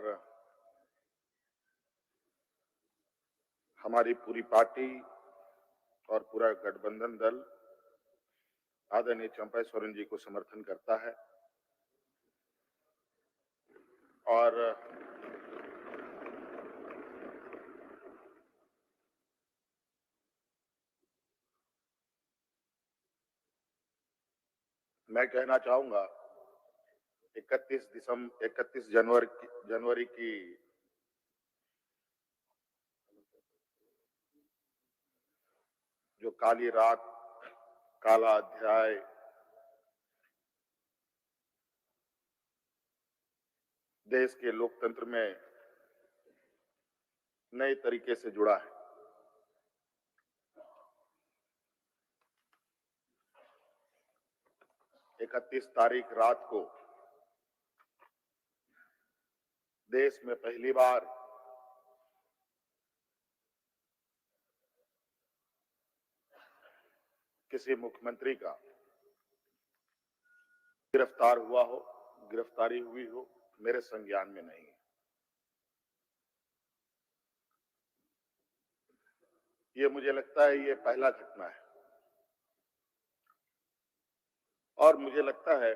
और हमारी पूरी पार्टी और पूरा गठबंधन दल आदरणीय चंपा सोरेन जी को समर्थन करता है। और मैं कहना चाहूंगा 31 जनवरी की जो काली रात, काला अध्याय देश के लोकतंत्र में नए तरीके से जुड़ा है। 31 तारीख रात को देश में पहली बार किसी मुख्यमंत्री का गिरफ्तारी हुई हो, मेरे संज्ञान में नहीं है। ये मुझे लगता है ये पहला घटना है और मुझे लगता है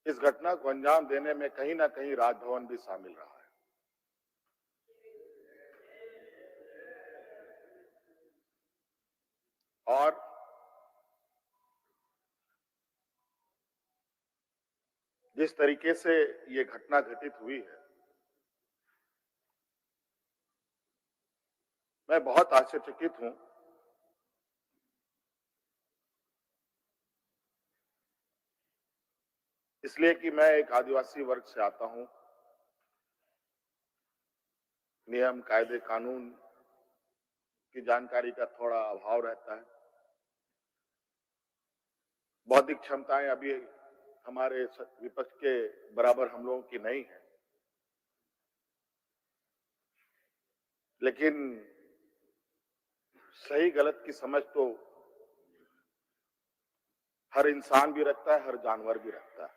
इस घटना को अंजाम देने में कहीं ना कहीं राजभवन भी शामिल रहा है। और जिस तरीके से ये घटना घटित हुई है, मैं बहुत आश्चर्यचकित हूं। इसलिए कि मैं एक आदिवासी वर्ग से आता हूं। नियम, कायदे, कानून की जानकारी का थोड़ा अभाव रहता है। बौद्धिक क्षमताएं अभी हमारे विपक्ष के बराबर हम लोगों की नहीं है, लेकिन सही गलत की समझ तो हर इंसान भी रखता है, हर जानवर भी रखता है।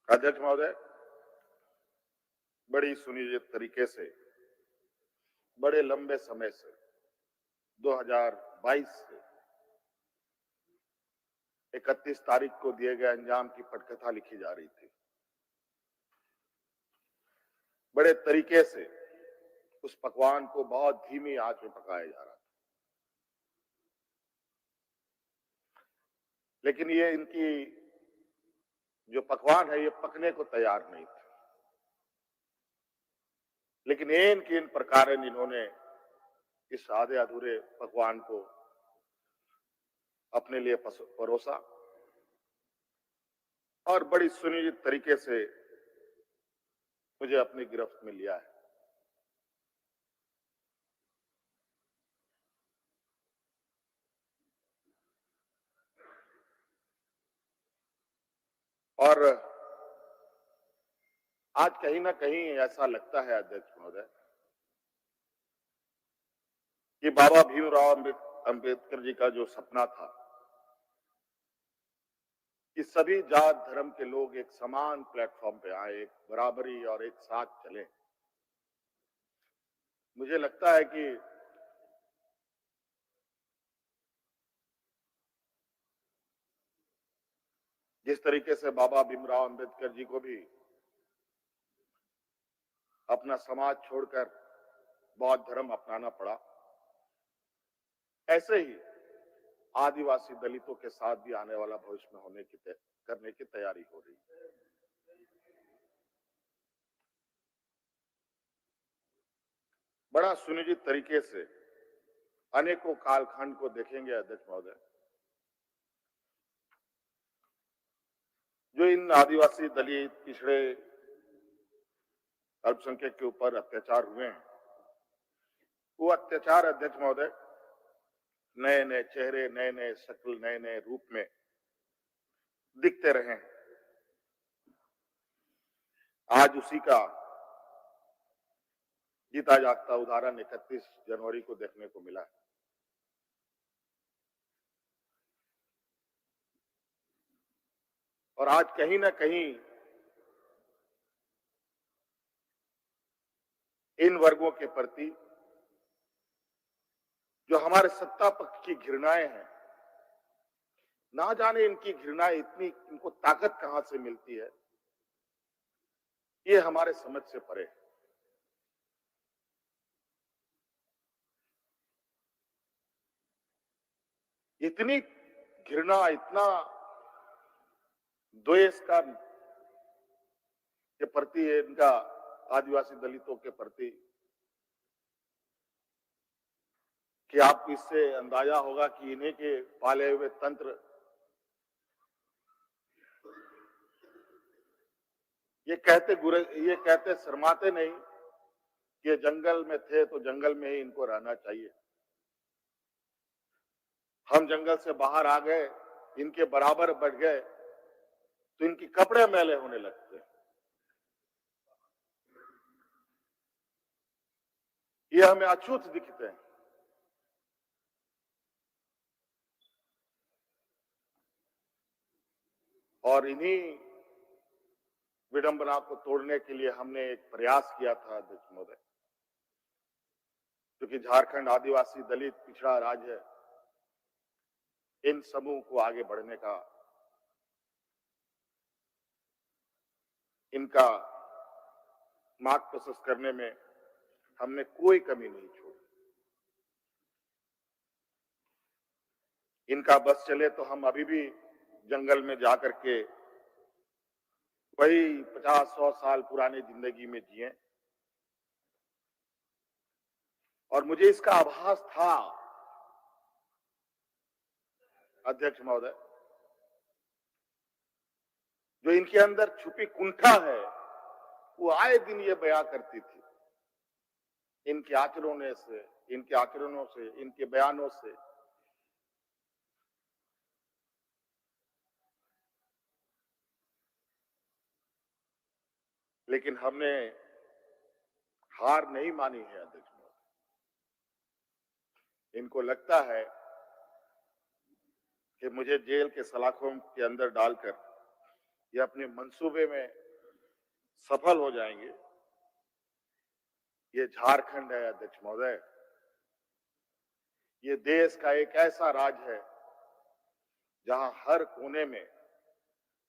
अध्यक्ष महोदय, बड़ी सुनियोजित तरीके से, बड़े लंबे समय से 2022 से 31 तारीख को दिए गए अंजाम की पटकथा लिखी जा रही थी। बड़े तरीके से उस पकवान को बहुत धीमी आंच में पकाया जा रहा था, लेकिन ये इनकी जो पकवान है ये पकने को तैयार नहीं था। लेकिन इन प्रकार इन्होंने इस आधे अधूरे पकवान को अपने लिए परोसा और बड़ी सुनियोजित तरीके से मुझे अपनी गिरफ्त में लिया है। और आज कहीं ना कहीं ऐसा लगता है अध्यक्ष महोदय कि बाबा भीमराव अंबेडकर जी का जो सपना था कि सभी जात धर्म के लोग एक समान प्लेटफॉर्म पे आए, एक बराबरी और एक साथ चले, मुझे लगता है कि जिस तरीके से बाबा भीमराव अंबेडकर जी को भी अपना समाज छोड़कर बौद्ध धर्म अपनाना पड़ा, ऐसे ही आदिवासी दलितों के साथ भी आने वाला भविष्य में करने की तैयारी हो रही है। बड़ा सुनियोजित तरीके से अनेकों कालखंड को देखेंगे अध्यक्ष महोदय, जो इन आदिवासी दलित पिछड़े अल्पसंख्यक के ऊपर अत्याचार हुए हैं, वो अत्याचार अध्यक्ष महोदय नए नए चेहरे, नए नए शक्ल, नए नए रूप में दिखते रहे हैं। आज उसी का जीता जागता उदाहरण 31 जनवरी को देखने को मिला। और आज कहीं ना कहीं इन वर्गों के प्रति जो हमारे सत्ता पक्ष की घृणाएं हैं, ना जाने इनकी घृणाएं इतनी, इनको ताकत कहां से मिलती है, ये हमारे समझ से परे है। इतनी घृणा, इतना द्वेष का के प्रति इनका आदिवासी दलितों के प्रति कि आप इससे अंदाजा होगा कि इन्हीं के पाले हुए तंत्र ये कहते शर्माते नहीं कि ये जंगल में थे तो जंगल में ही इनको रहना चाहिए। हम जंगल से बाहर आ गए, इनके बराबर बढ़ गए तो इनके कपड़े मैले होने लगते। ये हमें अछूत दिखते हैं। और इन्हीं विडंबना को तोड़ने के लिए हमने एक प्रयास किया था अध्यक्ष महोदय, क्योंकि झारखंड आदिवासी दलित पिछड़ा राज्य है, इन समूह को आगे बढ़ने का, इनका मार्ग प्रशस्त करने में हमने कोई कमी नहीं छोड़ी। इनका बस चले तो हम अभी भी जंगल में जाकर के वही 50-100 साल पुरानी जिंदगी में जिए। और मुझे इसका आभास था अध्यक्ष महोदय, जो इनके अंदर छुपी कुंठा है वो आए दिन ये बयां करती थी, इनके आचरणों से, इनके बयानों से। लेकिन हमने हार नहीं मानी है अध्यक्ष महोदय। इनको लगता है कि मुझे जेल के सलाखों के अंदर डालकर ये अपने मंसूबे में सफल हो जाएंगे। ये झारखंड है अध्यक्ष महोदय, ये देश का एक ऐसा राज्य है जहां हर कोने में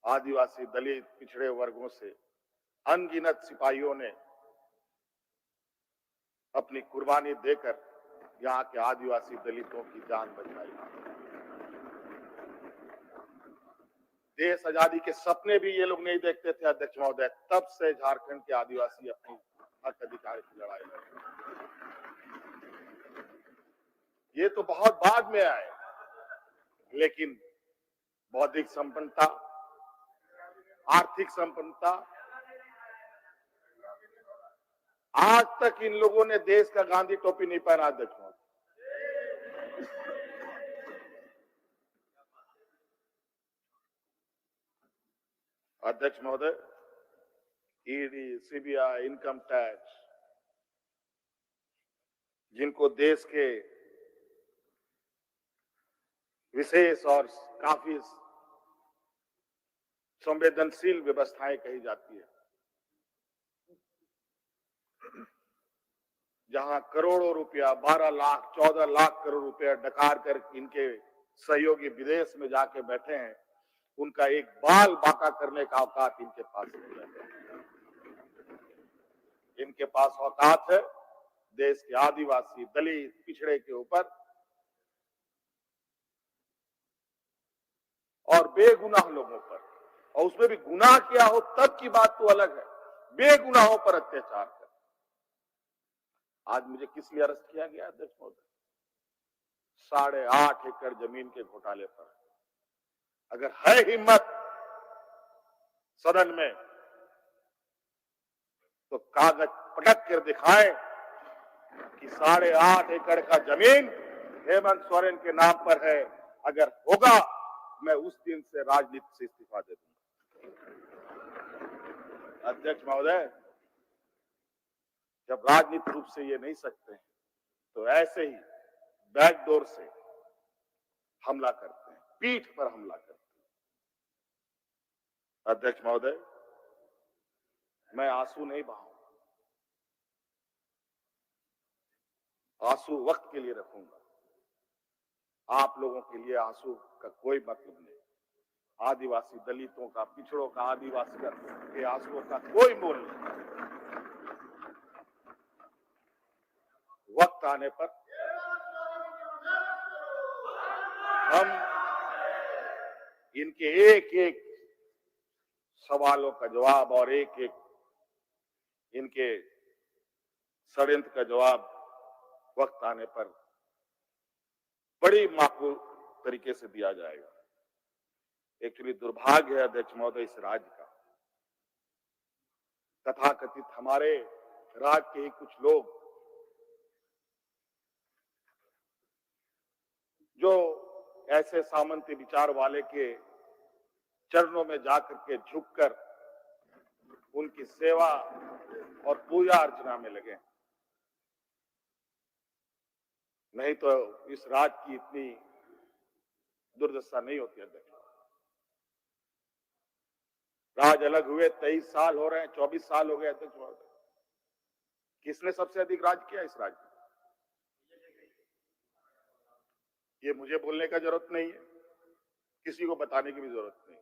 आदिवासी दलित पिछड़े वर्गों से अनगिनत सिपाहियों ने अपनी कुर्बानी देकर यहाँ के आदिवासी दलितों की जान बचाई। देश आजादी के सपने भी ये लोग नहीं देखते थे अध्यक्ष महोदय, तब से झारखंड के आदिवासी अपनी हक अधिकार की लड़ाई लड़ रहे। ये तो बहुत बाद में आए, लेकिन बौद्धिक संपन्नता, आर्थिक संपन्नता, आज तक इन लोगों ने देश का गांधी टोपी नहीं पहना अध्यक्ष महोदय। अध्यक्ष महोदय, ईडी, सीबीआई, इनकम टैक्स, जिनको देश के विशेष और काफी संवेदनशील व्यवस्थाएं कही जाती है, जहां करोड़ों रुपया, 12 लाख 14 लाख करोड़ रुपया डकार कर इनके सहयोगी विदेश में जाके बैठे हैं, उनका एक बाल बांका करने का औकात इनके पास नहीं है। इनके पास औकात है देश के आदिवासी दलित पिछड़े के ऊपर, और बेगुनाह लोगों पर, और उसमें भी गुनाह किया हो तब की बात तो अलग है, बेगुनाहों पर अत्याचार कर। आज मुझे किस लिए अरेस्ट किया गया अध्यक्ष महोदय? 8.5 एकड़ जमीन के घोटाले पर। अगर है हिम्मत सदन में तो कागज पटक कर दिखाएं कि 8.5 एकड़ का जमीन हेमंत सोरेन के नाम पर है। अगर होगा, मैं उस दिन से राजनीति से इस्तीफा दे दूंगा। अध्यक्ष महोदय, जब राजनीतिक रूप से ये नहीं सकते हैं तो ऐसे ही बैकडोर से हमला करते हैं, पीठ पर हमला करते हैं। अध्यक्ष महोदय, मैं आंसू नहीं बहाऊंगा, आंसू वक्त के लिए रखूंगा। आप लोगों के लिए आंसू का कोई मतलब नहीं। आदिवासी दलितों का, पिछड़ों का, आदिवासी के आंसुओं का कोई मोल नहीं। वक्त आने पर हम इनके एक एक सवालों का जवाब और एक एक इनके षड्यंत्र का जवाब वक्त आने पर बड़ी माकूल तरीके से दिया जाएगा। एक्चुअली दुर्भाग्य है अध्यक्ष महोदय इस राज्य का, तथाकथित हमारे राज्य के ही कुछ लोग जो ऐसे सामंती विचार वाले के चरणों में जाकर के झुककर उनकी सेवा और पूजा अर्चना में लगे, नहीं तो इस राज्य की इतनी दुर्दशा नहीं होती। अध्यक्ष, राज अलग हुए 23 साल हो रहे हैं, 24 साल हो गए अध्यक्ष महोदय। किसने सबसे अधिक राज किया इस राज्य में? ये मुझे बोलने का जरूरत नहीं है, किसी को बताने की भी जरूरत नहीं।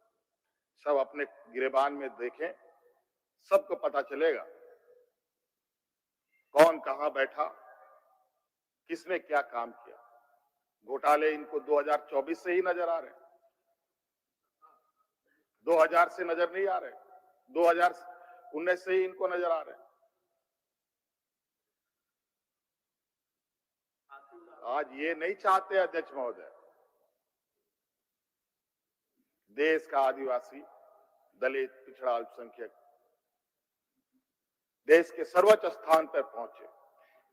सब अपने गिरेबान में देखें, सबको पता चलेगा कौन कहां बैठा, किसने क्या काम किया। घोटाले इनको 2024 से ही नजर आ रहे हैं, 2000 से नजर नहीं आ रहे, 2019 से ही इनको नजर आ रहे हैं। आज ये नहीं चाहते अध्यक्ष महोदय, देश का आदिवासी, दलित, पिछड़ा, अल्पसंख्यक देश के सर्वोच्च स्थान पर पहुंचे।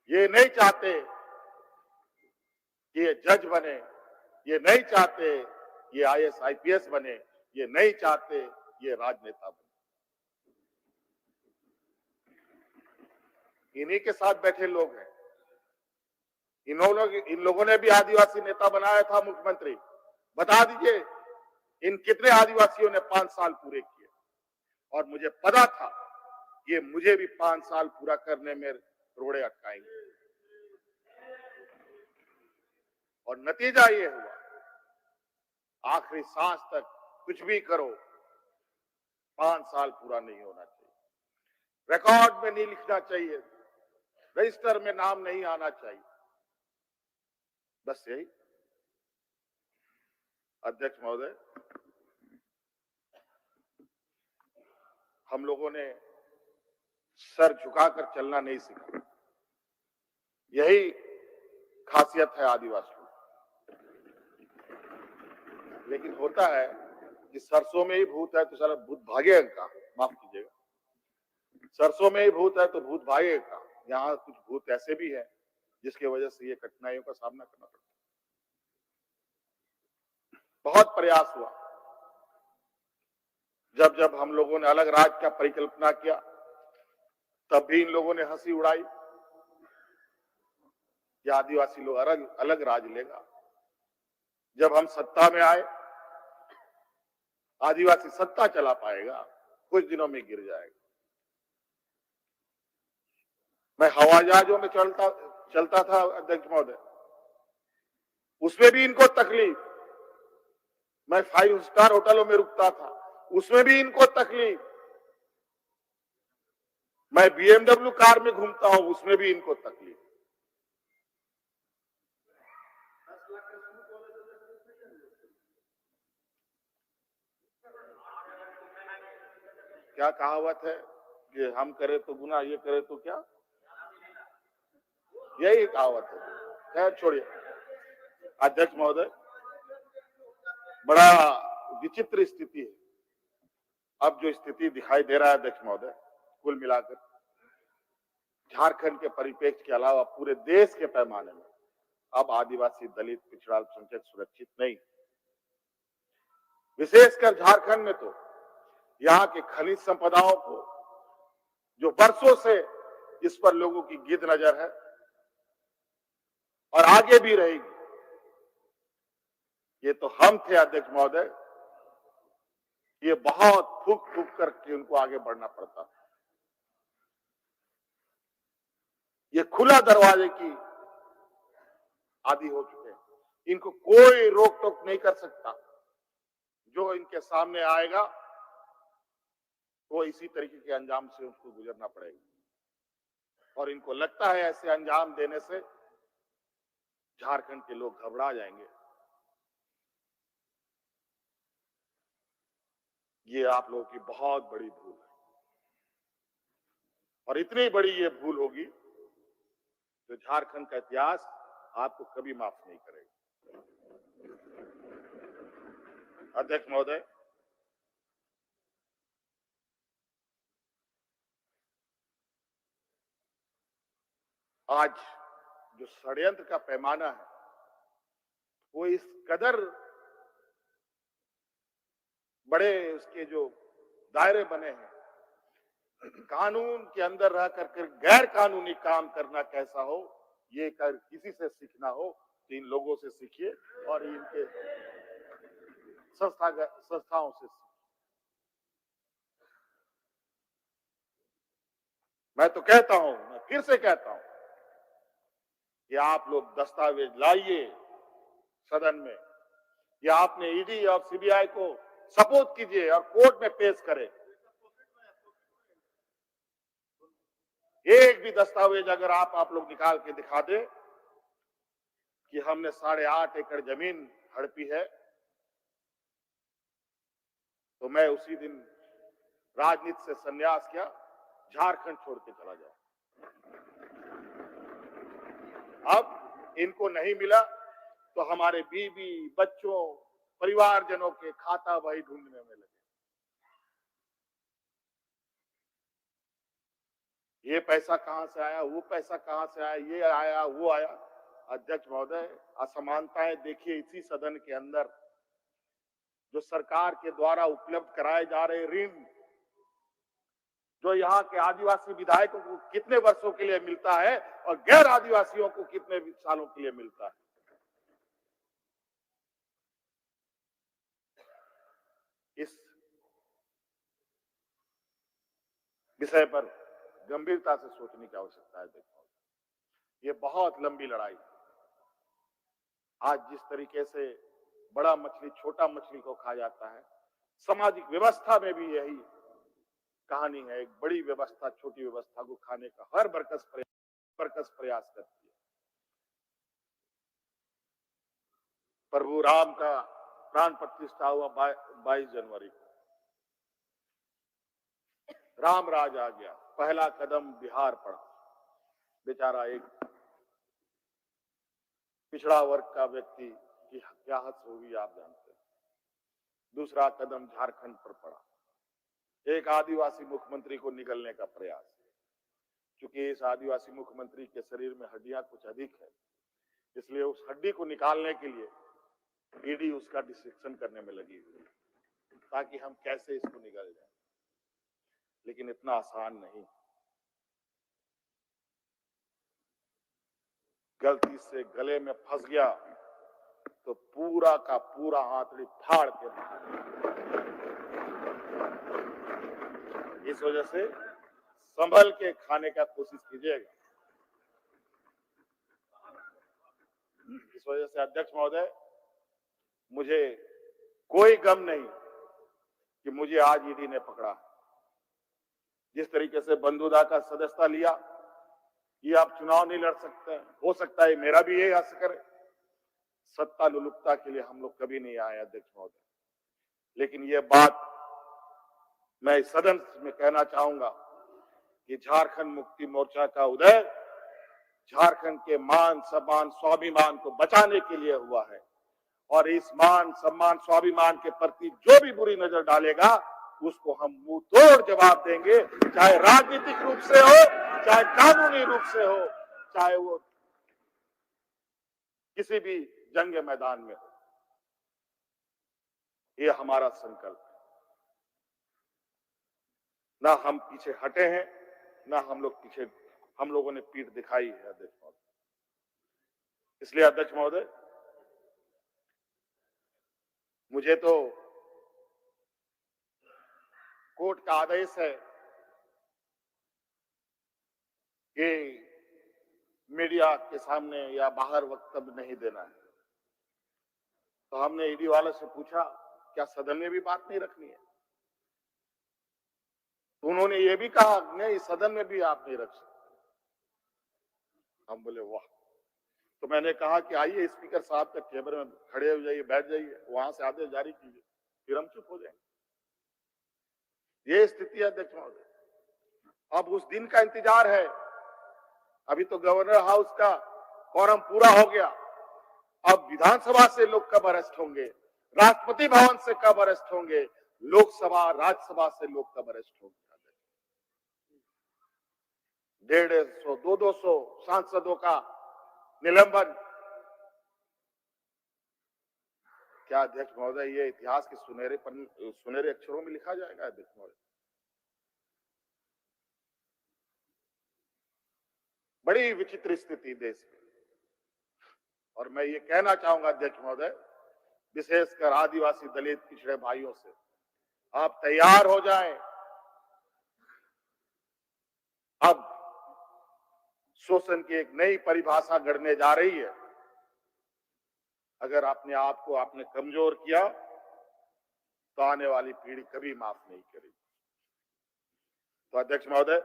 ये नहीं चाहते कि ये जज बने, ये नहीं चाहते ये IAS IPS बने, ये नहीं चाहते ये राजनेता बने। इन्हीं के साथ बैठे लोग हैं। इन लोगों ने भी आदिवासी नेता बनाया था मुख्यमंत्री। बता दीजिए इन कितने आदिवासियों ने 5 साल पूरे किए। और मुझे पता था ये मुझे भी 5 साल पूरा करने में रोड़े अटकाएंगे, और नतीजा ये हुआ आखिरी सांस तक कुछ भी करो 5 साल पूरा नहीं होना चाहिए, रिकॉर्ड में नहीं लिखना चाहिए, रजिस्टर में नाम नहीं आना चाहिए, बस यही। अध्यक्ष महोदय, हम लोगों ने सर झुकाकर चलना नहीं सीखा, यही खासियत है आदिवासियों। लेकिन होता है कि सरसों में ही भूत है तो सारा भूत भागेगा का, माफ कीजिएगा, सरसों में ही भूत है तो भूत भागेगा का। यहाँ कुछ भूत ऐसे भी है जिसकी वजह से ये कठिनाइयों का सामना करना पड़ता है। बहुत प्रयास हुआ, जब जब हम लोगों ने अलग राज्य का परिकल्पना किया तब भी इन लोगों ने हंसी उड़ाई कि आदिवासी लोग अलग राज लेगा। जब हम सत्ता में आए, आदिवासी सत्ता चला पाएगा, कुछ दिनों में गिर जाएगा। मैं हवाई जहाजों में चलता था अध्यक्ष महोदय, उसमें भी इनको तकलीफ। मैं 5 स्टार होटलों में रुकता था, उसमें भी इनको तकलीफ। मैं BMW कार में घूमता हूं, उसमें भी इनको तकलीफ। क्या कहावत है कि हम करे तो गुनाह, ये करे तो क्या, यही कहावत है। खैर छोड़िए अध्यक्ष महोदय, बड़ा विचित्र स्थिति है अब जो स्थिति दिखाई दे रहा है अध्यक्ष महोदय। कुल मिलाकर झारखंड के परिप्रेक्ष्य के अलावा पूरे देश के पैमाने में अब आदिवासी, दलित, पिछड़ा, अल्पसंख्यक सुरक्षित नहीं। विशेषकर झारखंड में तो यहाँ की खनिज संपदाओं को जो वर्षों से इस पर लोगों की गिद्ध नजर है और आगे भी रहेगी। ये तो हम थे अध्यक्ष महोदय, ये बहुत फूक फूक करके उनको आगे बढ़ना पड़ता। ये खुला दरवाजे की आदि हो चुके हैं, इनको कोई रोक टोक नहीं कर सकता। जो इनके सामने आएगा वो इसी तरीके के अंजाम से उसको गुजरना पड़ेगा। और इनको लगता है ऐसे अंजाम देने से झारखंड के लोग घबरा जाएंगे। ये आप लोगों की बहुत बड़ी भूल है और इतनी बड़ी ये भूल होगी जो झारखंड का इतिहास आपको कभी माफ नहीं करेगा। अध्यक्ष महोदय, आज जो षड्यंत्र का पैमाना है वो इस कदर बड़े उसके जो दायरे बने हैं, कानून के अंदर रह कर गैर कानूनी काम करना कैसा हो, ये कर किसी से सीखना हो तो इन लोगों से सीखिए और इनके संस्थाओं से सीखिए। मैं तो कहता हूं, मैं फिर से कहता हूं कि आप लोग दस्तावेज लाइए सदन में, या आपने ईडी और सीबीआई को सपोर्ट कीजिए और कोर्ट में पेश करें। एक भी दस्तावेज अगर आप लोग निकाल के दिखा दे कि हमने 8.5 एकड़ जमीन हड़पी है, तो मैं उसी दिन राजनीति से संन्यास किया, झारखंड छोड़ के चला जाऊं। अब इनको नहीं मिला तो हमारे बीवी बच्चों परिवारजनों के खाता भाई ढूंढने में लगे। ये पैसा कहां से आया, वो पैसा कहां से आया, ये आया वो आया। अध्यक्ष महोदय, असमानताएं देखिए इसी सदन के अंदर। जो सरकार के द्वारा उपलब्ध कराए जा रहे ऋण, जो यहाँ के आदिवासी विधायकों को कितने वर्षों के लिए मिलता है और गैर आदिवासियों को कितने सालों के लिए मिलता है। इस विषय पर गंभीरता से सोचने की आवश्यकता है। देखो, ये बहुत लंबी लड़ाई। आज जिस तरीके से बड़ा मछली छोटा मछली को खा जाता है, सामाजिक व्यवस्था में भी यही कहानी है। एक बड़ी व्यवस्था छोटी व्यवस्था को खाने का हर बरकस प्रयास करती है। प्रभु राम का प्राण प्रतिष्ठा हुआ 22 जनवरी को। राम राज आ गया, पहला कदम बिहार पड़ा। बेचारा एक पिछड़ा वर्ग का व्यक्ति की क्या हद होगी आप जानते हैं। दूसरा कदम झारखंड पर पड़ा, एक आदिवासी मुख्यमंत्री को निगलने का प्रयास। क्योंकि इस आदिवासी मुख्यमंत्री के शरीर में हड्डियां कुछ अधिक है, इसलिए उस हड्डी को निकालने के लिए ईडी उसका डिसेक्शन करने में लगी हुई ताकि हम कैसे इसको निगल जाए। लेकिन इतना आसान नहीं। गलती से गले में फंस गया तो पूरा का पूरा आंतड़ी फाड़ के बाहर। इस वजह से संभल के खाने का कोशिश कीजिएगा। इस वजह से अध्यक्ष महोदय, मुझे कोई गम नहीं कि मुझे आज ईडी ने पकड़ा। जिस तरीके से बंधुदा का सदस्यता लिया, ये आप चुनाव नहीं लड़ सकते। हो सकता है मेरा भी यही आस करे। सत्ता लुलुपता के लिए हम लोग कभी नहीं आए अध्यक्ष महोदय। लेकिन ये बात मैं इस सदन में कहना चाहूंगा कि झारखंड मुक्ति मोर्चा का उदय झारखंड के मान सम्मान स्वाभिमान को बचाने के लिए हुआ है। और इस मान सम्मान स्वाभिमान के प्रति जो भी बुरी नजर डालेगा उसको हम मुंह तोड़ जवाब देंगे, चाहे राजनीतिक रूप से हो, चाहे कानूनी रूप से हो, चाहे वो किसी भी जंग मैदान में हो। ये हमारा संकल्प है। ना हम पीछे हटे हैं, ना हम लोग पीछे हम लोगों ने पीठ दिखाई है अध्यक्ष महोदय। इसलिए अध्यक्ष महोदय, मुझे तो कोर्ट का आदेश है कि मीडिया के सामने या बाहर वक्तव्य नहीं देना है। तो हमने ईडी वाले से पूछा, क्या सदन में भी बात नहीं रखनी है? तो उन्होंने ये भी कहा, नहीं सदन में भी आप नहीं रख सकते। हम बोले वाह। तो मैंने कहा कि आइए स्पीकर साहब के चेंबर में खड़े हो जाइए, बैठ जाइए, वहां से आदेश जारी कीजिए, फिर हम चुप हो जाएंगे। ये स्थिति है अध्यक्ष महोदय। अब उस दिन का इंतजार है। अभी तो गवर्नर हाउस का कोरम पूरा हो गया। अब विधानसभा से लोग कब अरेस्ट होंगे, राष्ट्रपति भवन से कब अरेस्ट होंगे, लोकसभा राज्यसभा से लोग कब अरेस्ट होंगे? 150, 200 सांसदों का निलंबन। क्या अध्यक्ष महोदय ये इतिहास के सुनहरे अक्षरों में लिखा जाएगा अध्यक्ष महोदय? बड़ी विचित्र स्थिति देश में। और मैं ये कहना चाहूंगा अध्यक्ष महोदय, विशेषकर आदिवासी दलित पिछड़े भाइयों से, आप तैयार हो जाएं। अब शोषण की एक नई परिभाषा गढ़ने जा रही है। अगर अपने आप को आपने कमजोर किया तो आने वाली पीढ़ी कभी माफ नहीं करेगी। तो अध्यक्ष महोदय,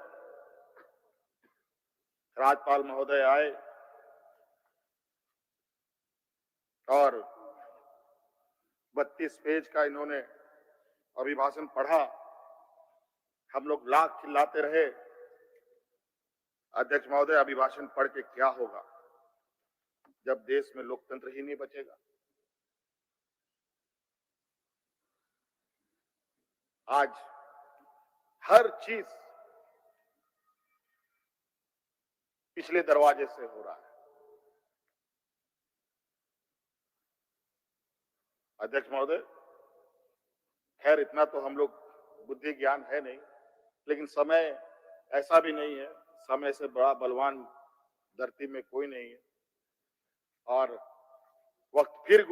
राज्यपाल महोदय आए और 32 पेज का इन्होंने अभिभाषण पढ़ा। हम लोग लाख चिल्लाते रहे। अध्यक्ष महोदय, अभिभाषण पढ़ के क्या होगा जब देश में लोकतंत्र ही नहीं बचेगा? आज हर चीज पिछले दरवाजे से हो रहा है। अध्यक्ष महोदय, खैर इतना तो हम लोग बुद्धि ज्ञान है नहीं, लेकिन समय ऐसा भी नहीं है, समय से बड़ा बलवान धरती में कोई नहीं है। और वक्त फिर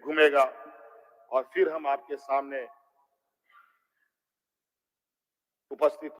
घूमेगा और फिर हम आपके सामने उपस्थित